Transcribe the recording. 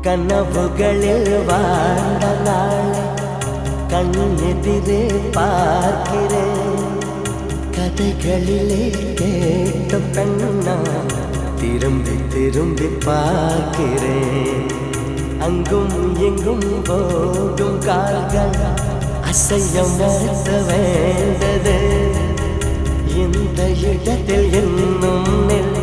கனவுகளில் வாழ்ந்த நாளை கண்ணெதிரே பார்க்கிறேன். கதைகளிலே கேட்ட பெண்ணா திரும்பி திரும்பி பார்க்கிறேன். அங்கும் எங்கும் போகும் கால்கள் அசைய மறுத்த வேண்டது. இந்த இடத்தில் இன்னும்